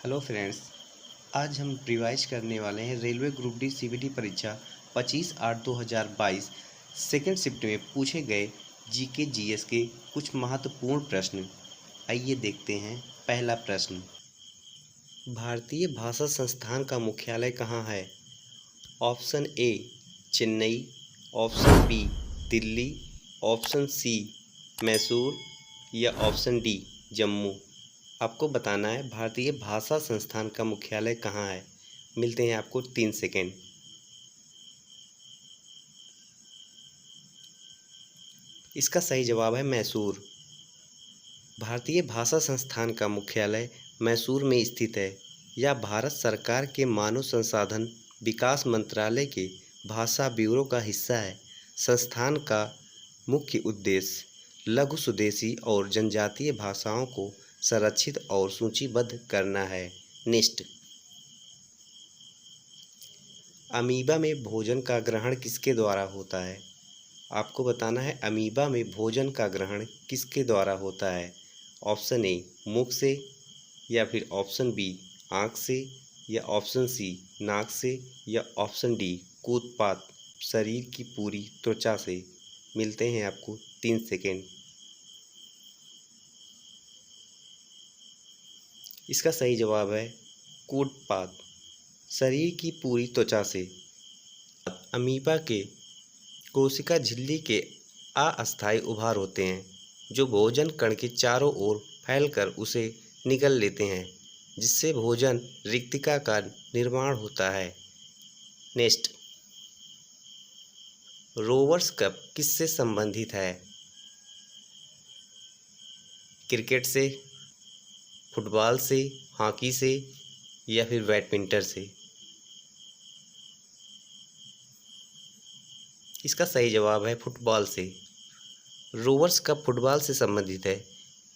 Hello friends. आज हम revise करने वाले हैं रेलवे ग्रुप डी सीबीटी परीक्षा 25/8/2022 सेकेंड शिफ्ट में पूछे गए जीके जीएस के कुछ महत्वपूर्ण प्रश्न। आइए देखते हैं। पहला प्रश्न, भारतीय भाषा संस्थान का मुख्यालय कहाँ है? Option A Chennai, option B Delhi, option C Mysore या ऑप्शन डी जम्मू। आपको बताना है भारतीय भाषा संस्थान का मुख्यालय कहाँ है। मिलते हैं आपको 3 सेकेंड। इसका सही जवाब है मैसूर। भारतीय भाषा संस्थान का मुख्यालय मैसूर में स्थित है। यह भारत सरकार के मानव संसाधन विकास मंत्रालय के भाषा ब्यूरो का हिस्सा है। संस्थान का मुख्य उद्देश्य लघु स्वदेशी और जनजातीय भाषाओं को संरक्षित और सूचीबद्ध करना है। नेक्स्ट, अमीबा में भोजन का ग्रहण किसके द्वारा होता है? आपको बताना है अमीबा में भोजन का ग्रहण किसके द्वारा होता है। ऑप्शन ए मुख से, या फिर ऑप्शन बी आँख से, या ऑप्शन सी नाक से, या ऑप्शन डी कूदपात शरीर की पूरी त्वचा से। मिलते हैं आपको 3 सेकेंड। इसका सही जवाब है कूदपात शरीर की पूरी त्वचा से। अमीबा के कोशिका झिल्ली के अस्थायी उभार होते हैं जो भोजन कण के चारों ओर फैलकर उसे निगल लेते हैं, जिससे भोजन रिक्तिका का निर्माण होता है। नेक्स्ट, रोवर्स कप किससे संबंधित है? क्रिकेट से, फुटबॉल से, हॉकी से, या फिर बैडमिंटन से। इसका सही जवाब है फुटबॉल से। रोवर्स कप फुटबॉल से संबंधित है।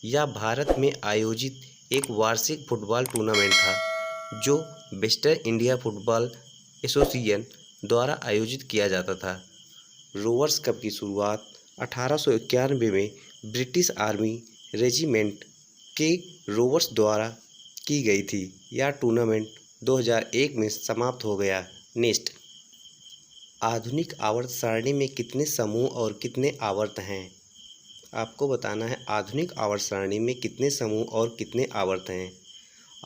यह भारत में आयोजित एक वार्षिक फुटबॉल टूर्नामेंट था जो वेस्टर्न इंडिया फुटबॉल एसोसिएशन द्वारा आयोजित किया जाता था। रोवर्स कप की शुरुआत 1891 में ब्रिटिश आर्मी रेजिमेंट के रोवर्स द्वारा की गई थी। यह टूर्नामेंट 2001 में समाप्त हो गया। नेक्स्ट, आधुनिक आवर्त सारणी में कितने समूह और कितने आवर्त हैं? आपको बताना है आधुनिक आवर्त सारणी में कितने समूह और कितने आवर्त हैं।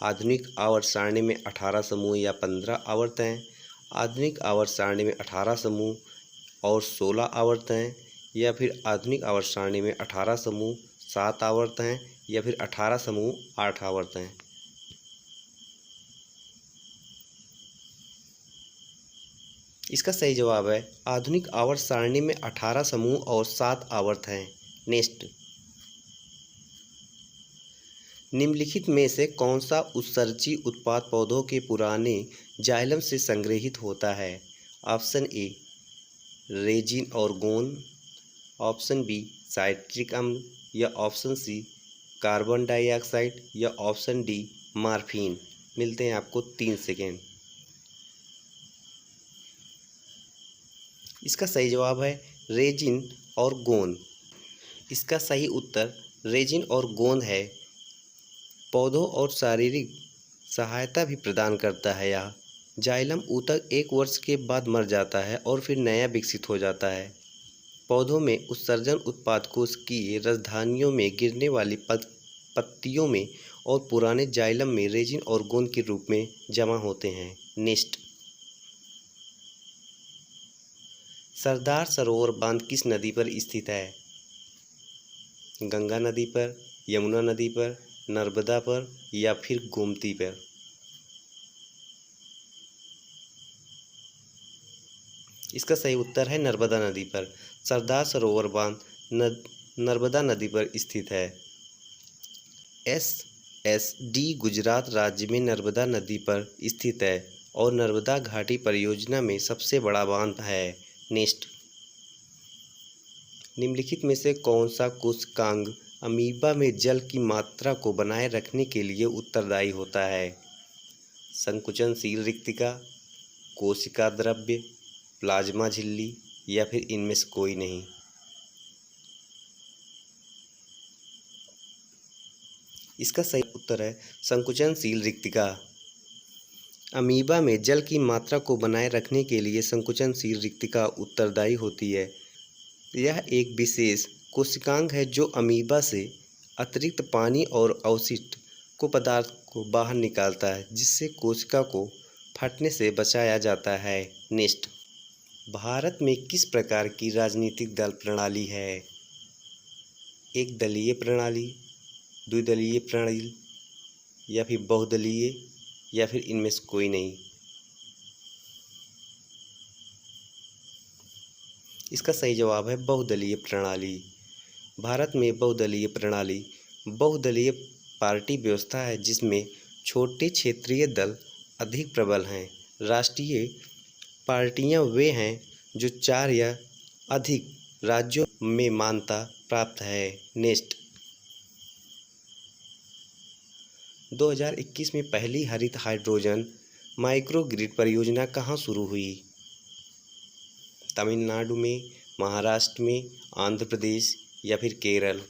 आधुनिक आवर्त सारणी में 18 समूह या 15 आवर्त हैं। आधुनिक आवर्त सारणी में 18 समूह और 16 आवर्त हैं, या फिर आधुनिक आवर्त सारणी में 18 समूह 7 आवर्त हैं, या फिर 18 समूह 8 आवर्त हैं। इसका सही जवाब है आधुनिक आवर्त सारणी में 18 समूह और 7 आवर्त हैं। नेक्स्ट, निम्नलिखित में से कौन सा उत्सर्जी उत्पाद पौधों के पुराने जाइलम से संग्रहित होता है? ऑप्शन ए रेजिन और गोंद, ऑप्शन बी साइट्रिक अम्ल, या ऑप्शन सी कार्बन डाइऑक्साइड, या ऑप्शन डी मॉर्फिन। मिलते हैं आपको 3 सेकेंड। इसका सही जवाब है रेजिन और गोंद। इसका सही उत्तर रेजिन और गोंद है। पौधों और शारीरिक सहायता भी प्रदान करता है। यह जाइलम ऊतक 1 वर्ष के बाद मर जाता है और फिर नया विकसित हो जाता है। पौधों में उत्सर्जन उत्पाद कोशिकीय राजधानियों में गिरने वाली पत्तियों में और पुराने जाइलम में रेजिन और गोंद के रूप में जमा होते हैं। नेक्स्ट, सरदार सरोवर बांध किस नदी पर स्थित है? गंगा नदी पर, यमुना नदी पर, नर्मदा पर, या फिर गोमती पर। इसका सही उत्तर है नर्मदा नदी पर। सरदार सरोवर बांध नर्मदा नदी पर स्थित है। एसएसडी गुजरात राज्य में नर्मदा नदी पर स्थित है और नर्मदा घाटी परियोजना में सबसे बड़ा बांध है। नेक्स्ट, निम्नलिखित में से कौन सा कोशिकांग अमीबा में जल की मात्रा को बनाए रखने के लिए उत्तरदायी होता है? संकुचनशील रिक्तिका, कोशिका द्रव्य, प्लाज्मा झिल्ली, या फिर इनमें से कोई नहीं। इसका सही उत्तर है संकुचनशील रिक्तिका। अमीबा में जल की मात्रा को बनाए रखने के लिए संकुचनशील रिक्तिका उत्तरदायी होती है। यह एक विशेष कोशिकांग है जो अमीबा से अतिरिक्त पानी और अवशिष्ट को पदार्थ को बाहर निकालता है, जिससे कोशिका को फटने से बचाया जाता है। नेक्स्ट, भारत में किस प्रकार की राजनीतिक दल प्रणाली है? एक दलीय प्रणाली, द्विदलीय प्रणाली, या फिर बहुदलीय, या फिर इनमें से कोई नहीं। इसका सही जवाब है बहुदलीय प्रणाली। भारत में बहुदलीय पार्टी व्यवस्था है जिसमें छोटे क्षेत्रीय दल अधिक प्रबल हैं। राष्ट्रीय पार्टियां वे हैं जो 4 या अधिक राज्यों में मान्यता प्राप्त है। नेक्स्ट, 2021 में पहली हरित हाइड्रोजन माइक्रोग्रिड परियोजना कहाँ शुरू हुई? तमिलनाडु में, महाराष्ट्र में, आंध्र प्रदेश, या फिर केरल?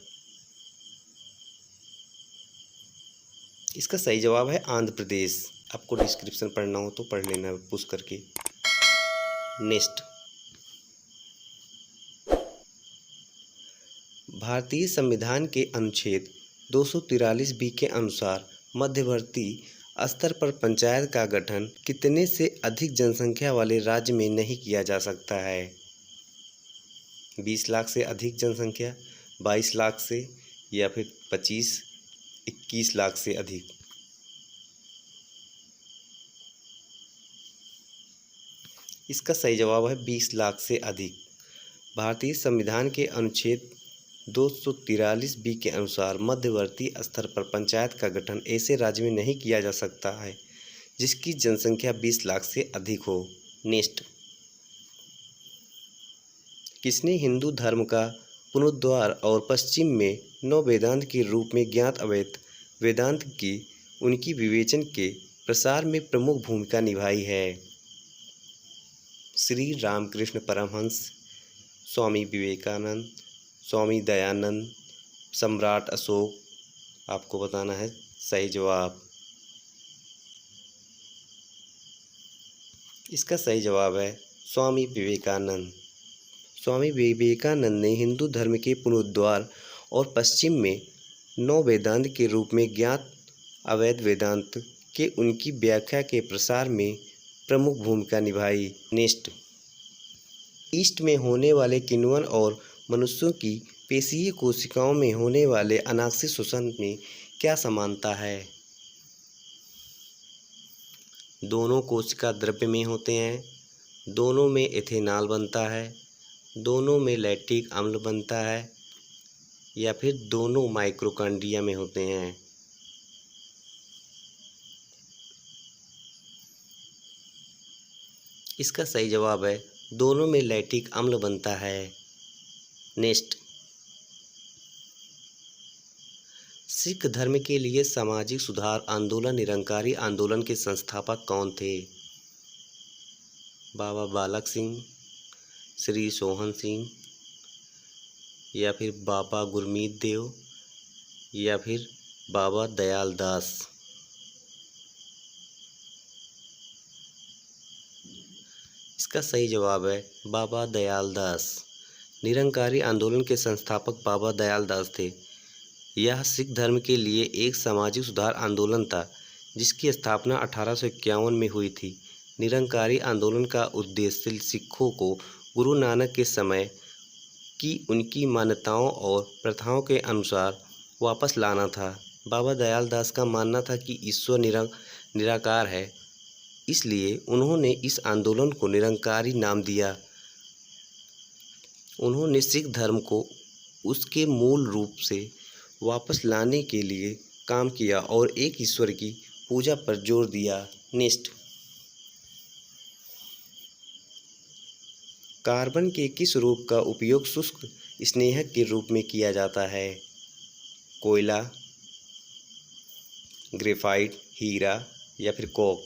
इसका सही जवाब है आंध्र प्रदेश। आपको डिस्क्रिप्शन पढ़ना हो तो पढ़ लेना पुश करके। नेक्स्ट, भारतीय संविधान के अनुच्छेद 243 बी के अनुसार मध्यवर्ती स्तर पर पंचायत का गठन कितने से अधिक जनसंख्या वाले राज्य में नहीं किया जा सकता है? 20 लाख से अधिक जनसंख्या, 22 लाख से, या फिर 21 लाख से अधिक? इसका सही जवाब है 20 लाख से अधिक। भारतीय संविधान के अनुच्छेद 243 बी के अनुसार मध्यवर्ती स्तर पर पंचायत का गठन ऐसे राज्य में नहीं किया जा सकता है जिसकी जनसंख्या 20 लाख से अधिक हो। नेक्स्ट, किसने हिंदू धर्म का पुनरुद्धार और पश्चिम में नव वेदांत के रूप में ज्ञात अद्वैत वेदांत की उनकी विवेचन के प्रसार में प्रमुख भूमिका निभाई है? श्री रामकृष्ण परमहंस, स्वामी विवेकानंद, स्वामी दयानंद, सम्राट अशोक? आपको बताना है सही जवाब। इसका सही जवाब है स्वामी विवेकानंद। स्वामी विवेकानंद ने हिंदू धर्म के पुनरुद्धार और पश्चिम में नव वेदांत के रूप में ज्ञात अद्वैत वेदांत के उनकी व्याख्या के प्रसार में प्रमुख भूमिका निभाई। नेक्स्ट, ईस्ट में होने वाले किण्वन और मनुष्यों की पेशीय कोशिकाओं में होने वाले अनाक्षिक शोषण में क्या समानता है? दोनों कोशिका द्रव्य में होते हैं, दोनों में इथेनॉल बनता है, दोनों में लैक्टिक अम्ल बनता है, या फिर दोनों माइटोकॉन्ड्रिया में होते हैं? इसका सही जवाब है दोनों में लैक्टिक अम्ल बनता है। नेक्स्ट, सिख धर्म के लिए सामाजिक सुधार आंदोलन निरंकारी आंदोलन के संस्थापक कौन थे? बाबा बालक सिंह, श्री सोहन सिंह, या फिर बाबा गुरमीत देव, या फिर बाबा दयाल दास? इसका सही जवाब है बाबा दयाल दास। निरंकारी आंदोलन के संस्थापक बाबा दयाल दास थे। यह सिख धर्म के लिए एक सामाजिक सुधार आंदोलन था जिसकी स्थापना 1851 में हुई थी। निरंकारी आंदोलन का उद्देश्य सिखों को गुरु नानक के समय की उनकी मान्यताओं और प्रथाओं के अनुसार वापस लाना था। बाबा दयाल दास का मानना था कि ईश्वर निराकार है, इसलिए उन्होंने इस आंदोलन को निरंकारी नाम दिया। उन्होंने सिख धर्म को उसके मूल रूप से वापस लाने के लिए काम किया और एक ईश्वर की पूजा पर जोर दिया। नेक्स्ट, कार्बन के किस रूप का उपयोग शुष्क स्नेहक के रूप में किया जाता है? कोयला, ग्रेफाइट, हीरा, या फिर कोक?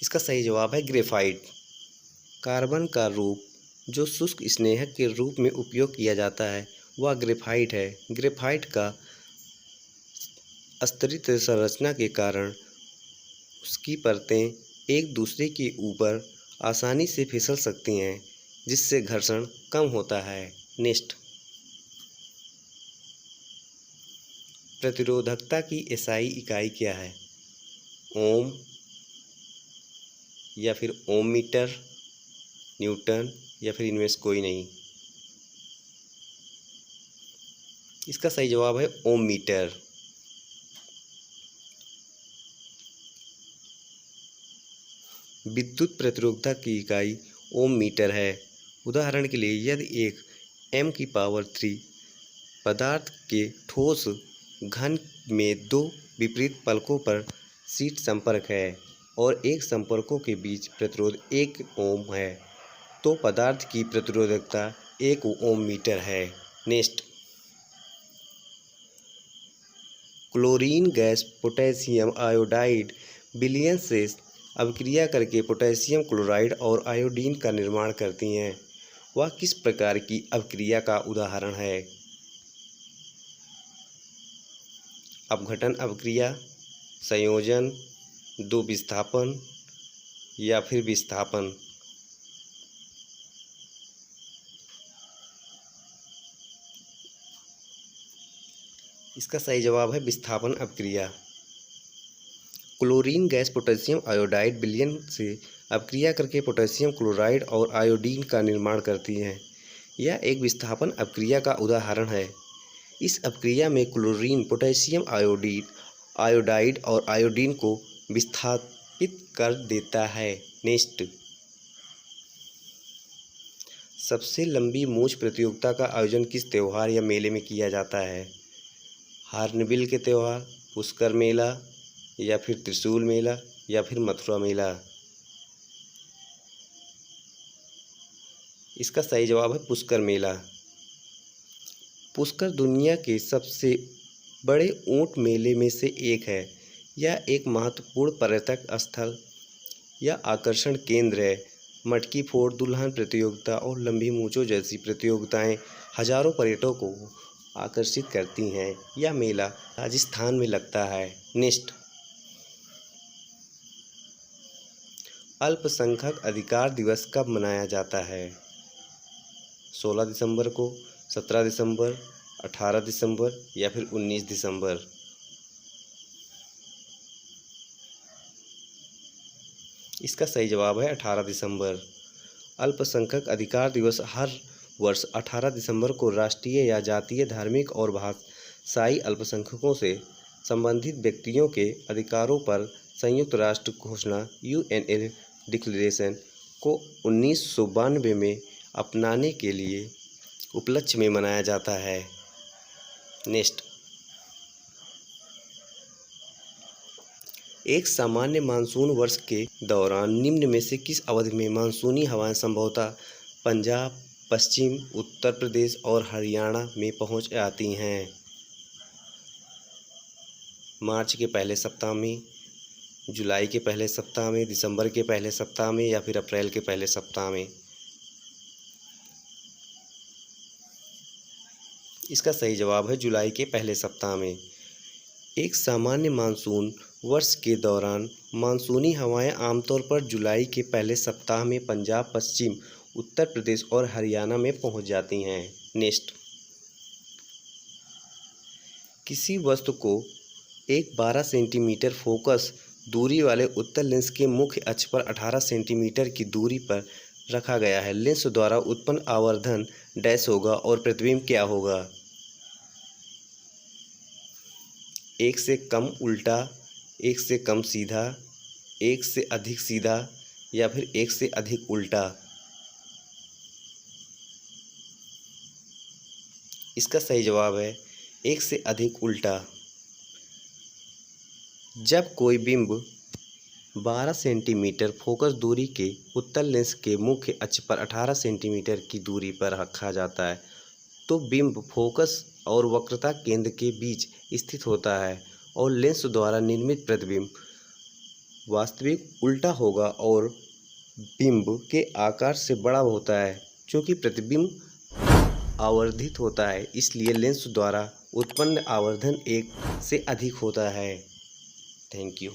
इसका सही जवाब है ग्रेफाइट। कार्बन का रूप जो शुष्क स्नेहक के रूप में उपयोग किया जाता है वह ग्रेफाइट है। ग्रेफाइट का स्तरित संरचना के कारण उसकी परतें एक दूसरे के ऊपर आसानी से फिसल सकती हैं, जिससे घर्षण कम होता है। नेक्स्ट, प्रतिरोधकता की एसआई इकाई क्या है? ओम या फिर ओम मीटर, न्यूटन या फिर इनमें से कोई नहीं। इसका सही जवाब है ओम मीटर। विद्युत प्रतिरोधकता की इकाई ओम मीटर है। उदाहरण के लिए, यदि एक m³ पदार्थ के ठोस घन में दो विपरीत पलकों पर शीट संपर्क है और एक संपर्कों के बीच प्रतिरोध 1 ओम है, तो पदार्थ की प्रतिरोधकता 1 ओम मीटर है। Next, chlorine gas potassium iodide विलयन से अभिक्रिया करके पोटेशियम क्लोराइड और आयोडीन का निर्माण करती हैं। वह किस प्रकार की अभिक्रिया का उदाहरण है? अपघटन अभिक्रिया, संयोजन, दो विस्थापन या फिर विस्थापन। इसका सही जवाब है विस्थापन अभिक्रिया। क्लोरीन गैस पोटेशियम आयोडाइड विलयन से अभिक्रिया करके पोटेशियम क्लोराइड और आयोडीन का निर्माण करती है। यह एक विस्थापन अभिक्रिया का उदाहरण है। इस अभिक्रिया में क्लोरीन पोटेशियम आयोडाइड और आयोडीन को विस्थापित कर देता है। नेक्स्ट, सबसे लंबी मूंछ प्रतियोगिता का आयोजन किस त्योहार या मेले में किया जाता है? हार्नबिल के त्यौहार, पुष्कर मेला या फिर त्रिशूल मेला या फिर मथुरा मेला। इसका सही जवाब है पुष्कर मेला। पुष्कर दुनिया के सबसे बड़े ऊंट मेले में से एक है। यह एक महत्वपूर्ण पर्यटक स्थल या आकर्षण केंद्र है। मटकी फोड़, दुल्हन प्रतियोगिता और लंबी मूंछों जैसी प्रतियोगिताएं हजारों पर्यटकों को आकर्षित करती हैं। यह मेला राजस्थान में लगता है। नेक्स्ट, अल्पसंख्यक अधिकार दिवस कब मनाया जाता है? 16 दिसंबर को, 17 दिसंबर, 18 दिसंबर या फिर 19 दिसंबर। इसका सही जवाब है 18 दिसंबर। अल्पसंख्यक अधिकार दिवस हर वर्ष 18 दिसंबर को राष्ट्रीय या जातीय, धार्मिक और भाषाई अल्पसंख्यकों से संबंधित व्यक्तियों के अधिकारों पर संयुक्त राष्ट्र घोषणा UN डिक्लेरेशन को 1992 में अपनाने के लिए उपलक्ष्य में मनाया जाता है। नेक्स्ट, एक सामान्य मानसून वर्ष के दौरान निम्न में से किस अवधि में मानसूनी हवाएं संभवतः पंजाब, पश्चिम उत्तर प्रदेश और हरियाणा में पहुंच जाती हैं? मार्च के पहले सप्ताह में, जुलाई के पहले सप्ताह में, दिसंबर के पहले सप्ताह में या फिर अप्रैल के पहले सप्ताह में। इसका सही जवाब है जुलाई के पहले सप्ताह में। एक सामान्य मानसून वर्ष के दौरान मानसूनी हवाएं आमतौर पर जुलाई के पहले सप्ताह में पंजाब, पश्चिम उत्तर प्रदेश और हरियाणा में पहुंच जाती हैं। नेक्स्ट, किसी वस्तु को एक 12 सेंटीमीटर फोकस दूरी वाले उत्तल लेंस के मुख्य अक्ष पर 18 सेंटीमीटर की दूरी पर रखा गया है। लेंस द्वारा उत्पन्न आवर्धन डैश होगा और प्रतिबिंब क्या होगा? 1 से कम उल्टा, 1 से कम सीधा, 1 से अधिक सीधा या फिर 1 से अधिक उल्टा। इसका सही जवाब है 1 से अधिक उल्टा। जब कोई बिंब 12 सेंटीमीटर फोकस दूरी के उत्तल लेंस के मुख्य अक्ष पर 18 सेंटीमीटर की दूरी पर रखा जाता है तो बिंब फोकस और वक्रता केंद्र के बीच स्थित होता है और लेंस द्वारा निर्मित प्रतिबिंब वास्तविक उल्टा होगा और बिंब के आकार से बड़ा होता है। चूँकि प्रतिबिंब आवर्धित होता है, इसलिए लेंस द्वारा उत्पन्न आवर्धन 1 से अधिक होता है। Thank you.